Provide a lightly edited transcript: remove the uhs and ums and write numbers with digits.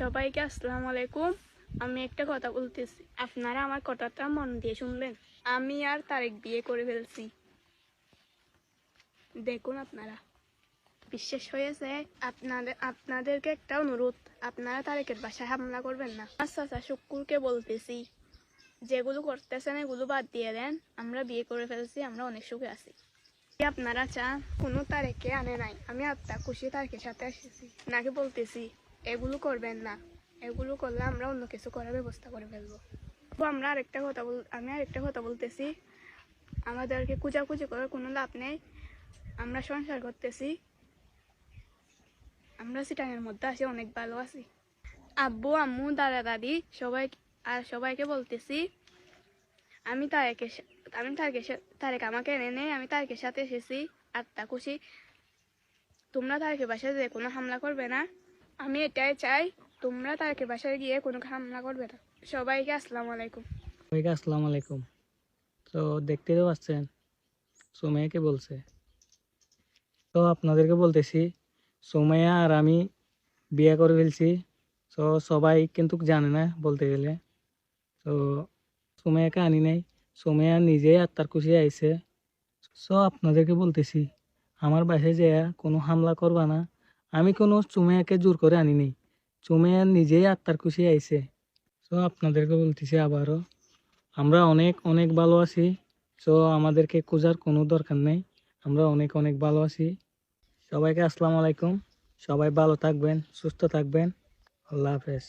সবাইকে আসসালামু আলাইকুম। আমি একটা কথা বলতেছি, আপনারা আমার কথাটা মন দিয়ে শুনবেন। আমি আর তারেক বিয়ে করে ফেলছি। দেখুন আপনারা, বিশ্বাস হয়েছে? আপনাদেরকে একটা অনুরোধ, আপনারা তারেকের বাসায় হামলা করবেন না। চাচা শুক্কুরকে বলতেছি, যেগুলো করতেছেন এগুলো বাদ দিয়ে দেন। আমরা বিয়ে করে ফেলছি, আমরা অনেক সুখে আছি। আপনারা চান কোনো তারেকে আনে নাই, আমি আত্মা খুশি তারেকের সাথে এসেছি নাকি বলতেছি এগুলো করবেন না। এগুলো করলে আমরা অন্য কিছু করার ব্যবস্থা করে ফেলবো। তো আমি আরেকটা কথা বলতেছি, আমাদেরকে কুচাকুচি করার কোনো লাভ নেই। আমরা সংসার করতেছি, আমরা সিটাঙের মধ্যে আছি, অনেক ভালো আছি। আব্বু আম্মু দাদা দাদি সবাইকে বলতেছি, আমি তারেক আমাকে এনে নেই, আমি তারেকের সাথে এসেছি, আত্মা খুশি। তোমরা তারেকের বাসায় যে কোনো হামলা করবে না, আমি এটাই চাই। তোমরা তারেকের বাসায় গিয়ে কোনো হামলা করবে না। সবাইকে আসসালামু আলাইকুম। সবাইকে আসসালামু আলাইকুম। তো দেখতেই পাচ্ছেন সুমাইয়াকে বলছে। তো আপনাদেরকে বলতেছি, সুমাইয়া আর আমি বিয়ে করে ফেলছি। তো সবাই কিন্তু জানে না বলতে গেলে। তো সুমাইয়াকে আনি নাই, সুমাইয়া নিজেই আত্মার খুশি আইছে। সো আপনাদেরকে বলতেছি, আমার বাসায় যে কোনো হামলা করবা না। আমি কোনো সুমাইয়াকে জোর করে আনি নাই, সুমাইয়া নিজেই আত্মার খুশি আইছে। সো আপনাদেরকে বলতেছি আবারও, আমরা অনেক অনেক ভালো আছি। সো আমাদেরকে খোঁজার কোনো দরকার নেই, আমরা অনেক অনেক ভালো আছি। সবাইকে আসসালামু আলাইকুম। সবাই ভালো থাকবেন, সুস্থ থাকবেন। আল্লাহ হাফেজ।